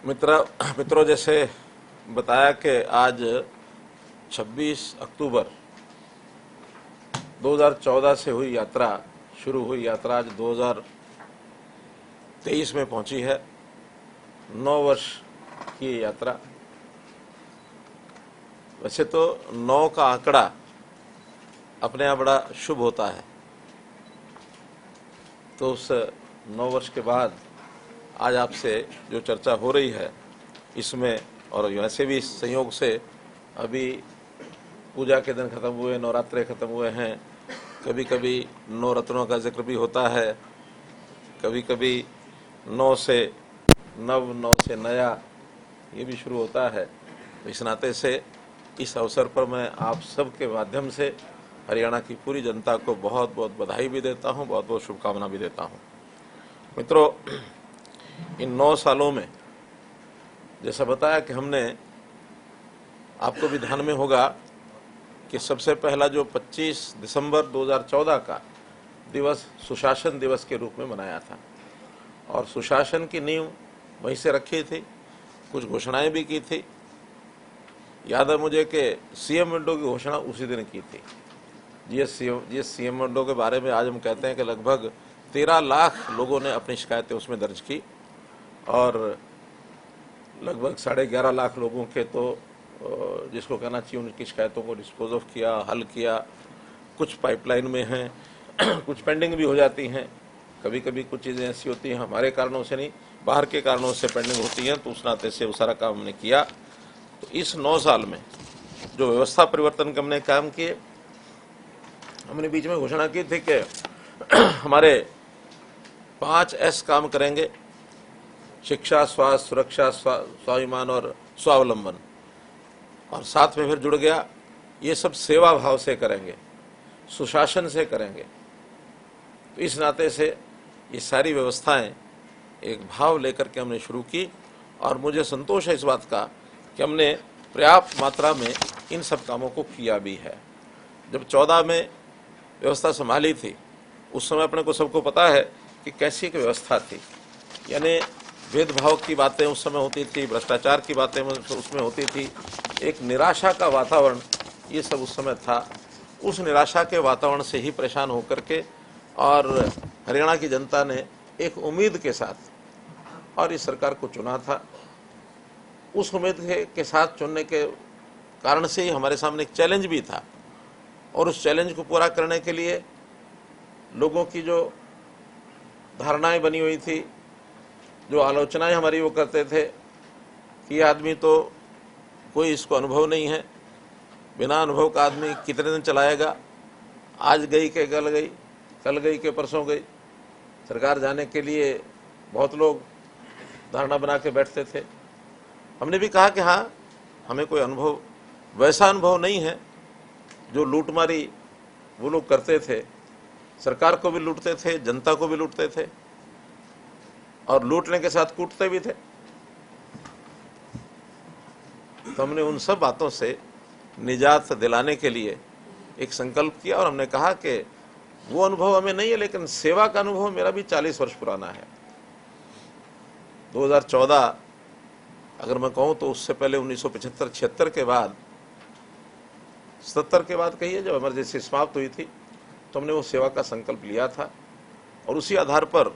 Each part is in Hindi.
मित्रों, जैसे बताया कि आज 26 अक्टूबर 2014 से शुरू हुई यात्रा आज 2023 में पहुंची है। 9 वर्ष की यात्रा। वैसे तो 9 का आंकड़ा अपने आप बड़ा शुभ होता है, तो उस 9 वर्ष के बाद आज आपसे जो चर्चा हो रही है इसमें, और वैसे भी इस संयोग से अभी पूजा के दिन खत्म हुए, नवरात्रे खत्म हुए हैं, कभी कभी 9 रत्नों का जिक्र भी होता है, कभी कभी 9 से नव, 9 से नया, ये भी शुरू होता है। तो इस नाते से इस अवसर पर मैं आप सब के माध्यम से हरियाणा की पूरी जनता को बहुत बहुत बधाई भी देता हूँ, बहुत बहुत शुभकामना भी देता हूँ। मित्रों, इन 9 सालों में जैसा बताया कि हमने, आपको भी ध्यान में होगा कि सबसे पहला जो 25 दिसंबर 2014 का दिवस सुशासन दिवस के रूप में मनाया था, और सुशासन की नींव वहीं से रखी थी, कुछ घोषणाएं भी की थी। याद है मुझे कि सीएम विंडो की घोषणा उसी दिन की थी। ये सीएम विंडो के बारे में आज हम कहते हैं कि लगभग 13 लाख लोगों ने अपनी शिकायतें उसमें दर्ज की, और लगभग 11.5 लाख लोगों के तो जिसको कहना चाहिए उनकी शिकायतों को डिस्पोज ऑफ किया, हल किया। कुछ पाइपलाइन में हैं, कुछ पेंडिंग भी हो जाती हैं। कभी कभी कुछ चीज़ें ऐसी होती हैं हमारे कारणों से नहीं, बाहर के कारणों से पेंडिंग होती हैं, तो उस नाते से वो सारा काम हमने किया। तो इस 9 साल में जो व्यवस्था परिवर्तन के हमने काम किए, हमने बीच में घोषणा की थी कि हमारे 5 S काम करेंगे: शिक्षा, स्वास्थ्य, सुरक्षा, स्वाभिमान और स्वावलंबन। और साथ में फिर जुड़ गया, ये सब सेवा भाव से करेंगे, सुशासन से करेंगे। तो इस नाते से ये सारी व्यवस्थाएं एक भाव लेकर के हमने शुरू की, और मुझे संतोष है इस बात का कि हमने पर्याप्त मात्रा में इन सब कामों को किया भी है। जब 14 में व्यवस्था संभाली थी, उस समय अपने को सबको पता है कि कैसी एक व्यवस्था थी। यानी भेदभाव की बातें उस समय होती थी, भ्रष्टाचार की बातें उसमें होती थी, एक निराशा का वातावरण ये सब उस समय था। उस निराशा के वातावरण से ही परेशान होकर के और हरियाणा की जनता ने एक उम्मीद के साथ और इस सरकार को चुना था। उस उम्मीद के साथ चुनने के कारण से ही हमारे सामने एक चैलेंज भी था, और उस चैलेंज को पूरा करने के लिए लोगों की जो धारणाएं बनी हुई थी, जो आलोचनाएं हमारी वो करते थे कि ये आदमी तो कोई इसको अनुभव नहीं है, बिना अनुभव का आदमी कितने दिन चलाएगा, आज गई के कल गई, कल गई के परसों गई। सरकार जाने के लिए बहुत लोग धारणा बना के बैठते थे। हमने भी कहा कि हाँ, हमें कोई अनुभव, वैसा अनुभव नहीं है जो लूटमारी वो लोग करते थे। सरकार को भी लूटते थे, जनता को भी लूटते थे, और लूटने के साथ कूटते भी थे। तो हमने उन सब बातों से निजात दिलाने के लिए एक संकल्प किया, और हमने कहा कि वो अनुभव हमें नहीं है, लेकिन सेवा का अनुभव मेरा भी 40 वर्ष पुराना है। 2014 अगर मैं कहूँ तो उससे पहले 1975-76 के बाद, 77 के बाद कहिए, जब इमरजेंसी समाप्त हुई थी, तो हमने वो सेवा का संकल्प लिया था। और उसी आधार पर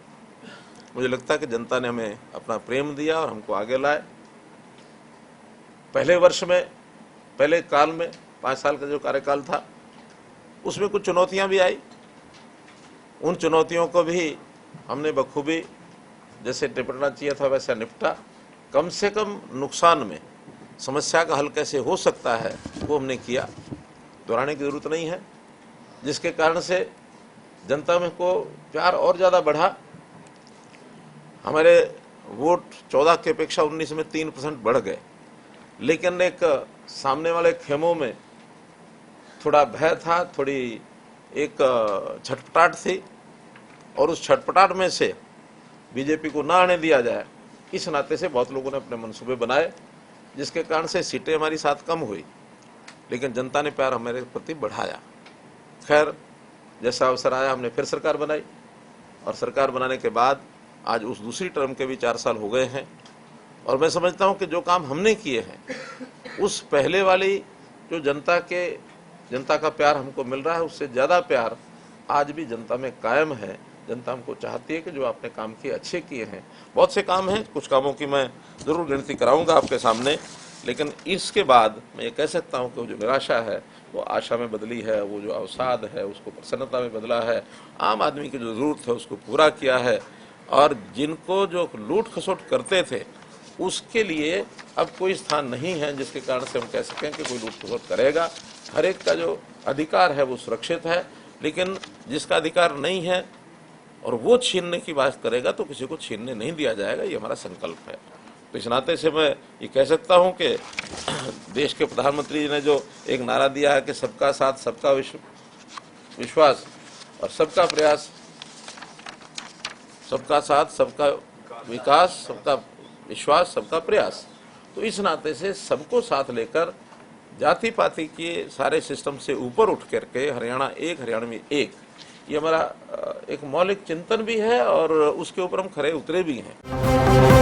मुझे लगता है कि जनता ने हमें अपना प्रेम दिया और हमको आगे लाए। पहले वर्ष में, पहले काल में, 5 साल का जो कार्यकाल था, उसमें कुछ चुनौतियां भी आई। उन चुनौतियों को भी हमने बखूबी जैसे निपटना चाहिए था वैसा निपटा। कम से कम नुकसान में समस्या का हल कैसे हो सकता है वो हमने किया, दोहराने की जरूरत नहीं है। जिसके कारण से जनता में को प्यार और ज़्यादा बढ़ा। हमारे वोट 14 की अपेक्षा 19 में 3% बढ़ गए, लेकिन एक सामने वाले खेमों में थोड़ा भय था, थोड़ी एक छटपटाहट थी, और उस छटपटाहट में से बीजेपी को ना आने दिया जाए, इस नाते से बहुत लोगों ने अपने मंसूबे बनाए, जिसके कारण से सीटें हमारी साथ कम हुई, लेकिन जनता ने प्यार हमारे प्रति बढ़ाया। खैर, जैसा अवसर आया हमने फिर सरकार बनाई, और सरकार बनाने के बाद आज उस दूसरी टर्म के भी 4 साल हो गए हैं। और मैं समझता हूँ कि जो काम हमने किए हैं उस पहले वाली जो जनता का प्यार हमको मिल रहा है उससे ज़्यादा प्यार आज भी जनता में कायम है। जनता हमको चाहती है कि जो आपने काम किए अच्छे किए हैं। बहुत से काम हैं, कुछ कामों की मैं ज़रूर गिनती कराऊंगा आपके सामने, लेकिन इसके बाद मैं ये कह सकता हूँ कि वो जो निराशा है वो आशा में बदली है, वो जो अवसाद है उसको प्रसन्नता में बदला है। आम आदमी की जो ज़रूरत है उसको पूरा किया है, और जिनको जो लूट खसोट करते थे उसके लिए अब कोई स्थान नहीं है जिसके कारण से हम कह सकें कि कोई लूट खसोट करेगा। हर एक का जो अधिकार है वो सुरक्षित है, लेकिन जिसका अधिकार नहीं है और वो छीनने की बात करेगा तो किसी को छीनने नहीं दिया जाएगा, ये हमारा संकल्प है। तो इस नाते से मैं ये कह सकता हूँ कि देश के प्रधानमंत्री जी ने जो एक नारा दिया है कि सबका साथ, सबका विश्वास और सबका प्रयास, सबका साथ, सबका विकास, सबका विश्वास, सबका प्रयास, तो इस नाते से सबको साथ लेकर जाति पाति के सारे सिस्टम से ऊपर उठ करके हरियाणा एक, हरियाणवी एक, ये हमारा एक मौलिक चिंतन भी है और उसके ऊपर हम खरे उतरे भी हैं।